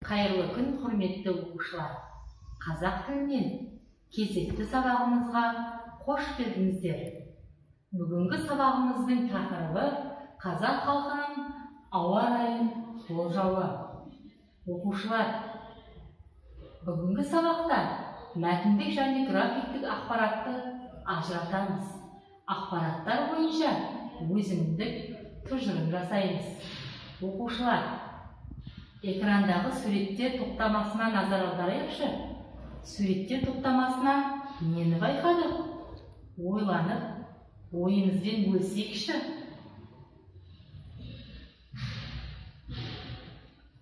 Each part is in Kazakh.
Қайырлы күн, құрметті оқушылар. Қазақ тілінен кезекті сабағымызға қош келдіңіздер. Бүгінгі сабағымыздың тақырыбы қазақ халқының ауа райын болжауы. Оқушылар, бүгінгі сабақта мәтіндік және графиктік ақпаратты ажыратамыз. Ақпараттар бойынша өзіндік тұжырым жасаймыз. Оқушылар, экрандағы суреттер топтамасына назар аударайықшы. Суреттер топтамасына нені байқадық? Ойланып, ойымызбен бөлісейікші.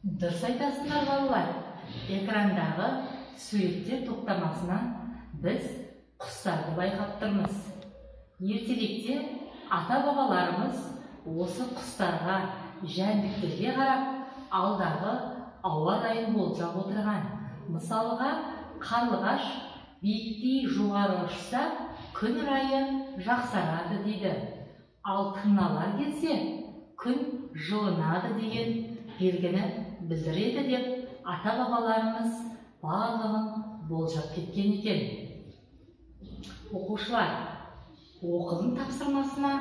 Дұрыс айтасыңдар балалар. Экрандағы суреттер топтамасынан біз құстарды байқап тұрмыз. Ертелікте ата-бабаларымыз осы құстарға, жәндіктерге қарап, алдағы ауа райын болжап отырған. Мысалға, қарлығаш биіктей жоғары ұшса, күн райы жақсарады дейді. Ал тырналар келсе, күн жылынады деген белгіні білдіреді деп ата-бабаларымыз барлығын болжап кеткен екен. Оқушылар, оқудың тапсырмасына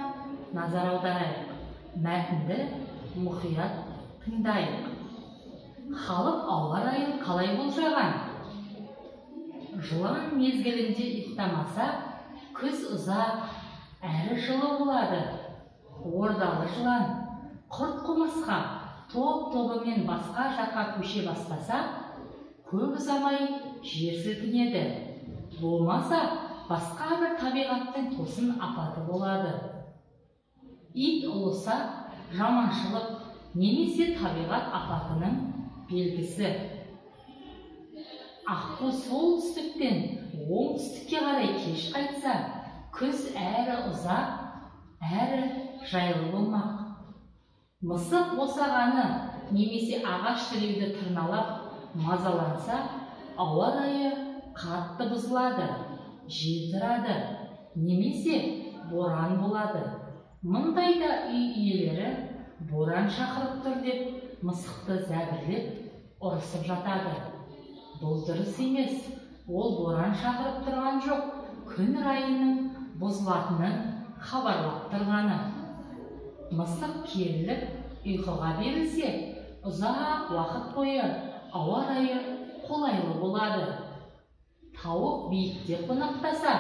назар аударайық. Мәтінді мұқият тыңдайық. Халық ауа райын қалай болжаған? Жылан мезгілінде ұйықтамаса, күз ұзақ әрі жылы болады. Ордалы жылан құрт-құмырсқа топ-тобымен басқа жаққа көше бастаса, көп ұзамай жер сілкінеді. Болмаса, басқа бір табиғаттың тосын апаты болады. Ит ұлыса, жаманшылық немесе табиғат апатының белгісі. Аққу солтүстіктен оңтүстікке қарай кеш қайтса, күз әрі ұзақ, әрі жайлы болмақ. Мысық босағаны немесе ағаш тіреуді тырналап мазаланса, ауа райы қатты бұзылады, жел тұрады, немесе боран болады. Мұндайда үй иелері боран шақырып тұр деп мысықты зәбірлеп ұрысып жатады. Бұл дұрыс емес, ол боран шақырып тұрған жоқ, күн райының бұзылатынын хабарлап тұрғаны. Мысық керіліп ұйқыға берілсе, ұзақ уақыт бойы ауа райы қолайлы болады. Тауық биікте қонақтаса,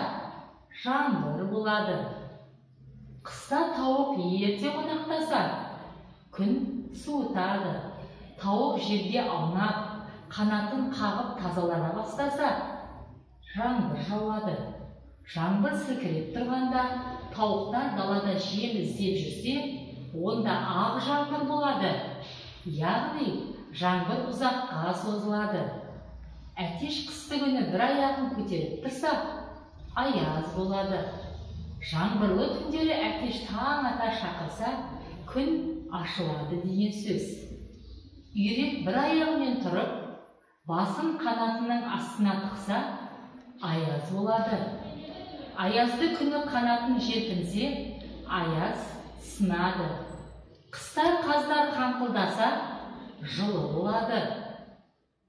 жаңбыр болады. Қыста тауық ерте қонақтаса, күн суытады. Тауық жерге аунап, қанатын қағып тазалана бастаса, жаңбыр жауады. Жаңбыр сілкіреп тұрғанда, тауықтар далада жем іздеп жүрсе, онда ақ жаңбыр болады. Яғни, жаңбыр ұзаққа созылады. Әтеш қысты күні бір аяғын көтеріп тұрса, аяз болады. Жаңбырлы күндері әтеш таң ата шақырса, күн ашылады деген сөз. Үйрек бір аяғымен тұрып, басын қанатының астына тықса, аяз болады. Аязды күні қанатын желпінсе, аяз сынады. Қыста қаздар қаңқылдаса, жылы болады.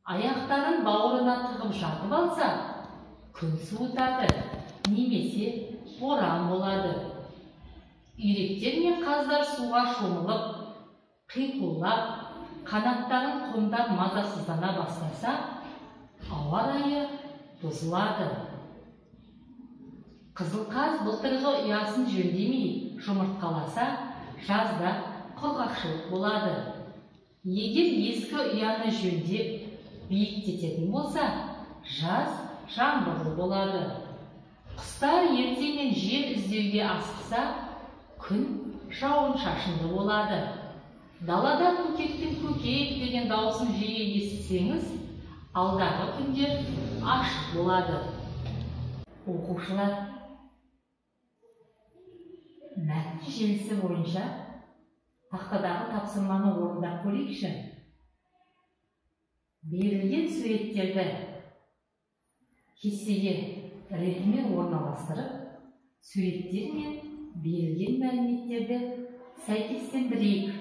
Аяқтарын бауырына тығып жатып алса, күн суытады, немесе боран болады. Үйректер мен қаздар суға шомылып, қиқулап, қанаттарын қомдап мазасыздана бастаса, ауа райы бұзылады. Қызылқаз былтырғы ұясын жөндемей жұмыртқаласа, жазда құрғақшылық болады. Егер ескі ұяны жөндеп, биіктететін болса, жаз жаңбырлы болады. Құстар ертемен жер іздеуге асықса, күн жауын-шашынды болады. Далада көкектің көкек деген дауысын жиі естісеңіз, алдағы күндер ашық болады. Оқушылар, мәтін желісі бойынша тақтадағы тапсырманы орындап көрейікші. Берілген суреттерді кестеге ретімен орналастырып, суреттер мен берілген мәліметтерді сәйкестендірейік.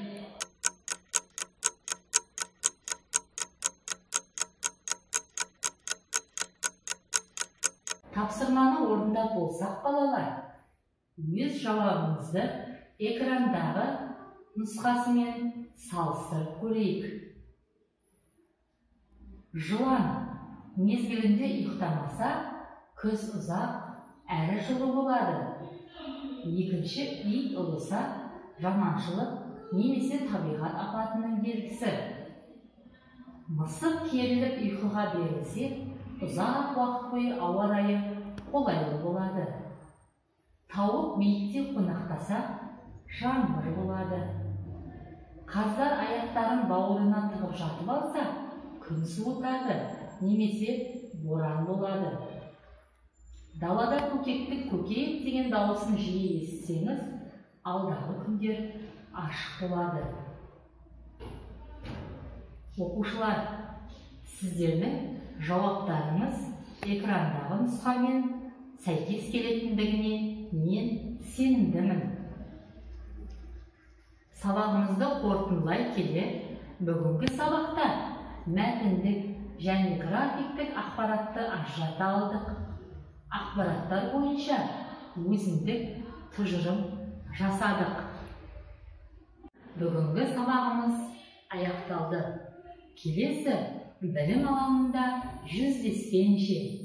Тапсырманы орындап болсақ, балалар, өз жауабыңызды экрандағы нұсқасымен салыстырып көрейік. Жылан мезгілінде ұйықтамаса, күз ұзақ әрі жылы болады. Екінші, ит ұлыса, жаманшылық немесе табиғат апатының белгісі. Мысық керіліп ұйқыға берілсе, ұзақ уақыт бойы ауа райы қолайлы болады. Тауық биікте қонақтаса, жаңбыр болады. Қаздар аяқтарын бауырына тығып жатып алса, күн суытады, немесе боран болады. Далада көкектің көкек деген дауысын жиі естісеңіз, алдағы күндер ашық болады. Оқушылар, сіздердің жауаптарыңыз экрандағы нұсқамен сәйкес келетіндігіне мен сенімдімін. Сабағымызды қорытындылай келе, бүгінгі сабақта мәтіндік және графиктік ақпаратты ажырата алдық. Ақпараттар бойынша өзіндік тұжырым жасадық. Бүгінгі сабағымыз аяқталды. Келесі білім алаңында жүздескенше.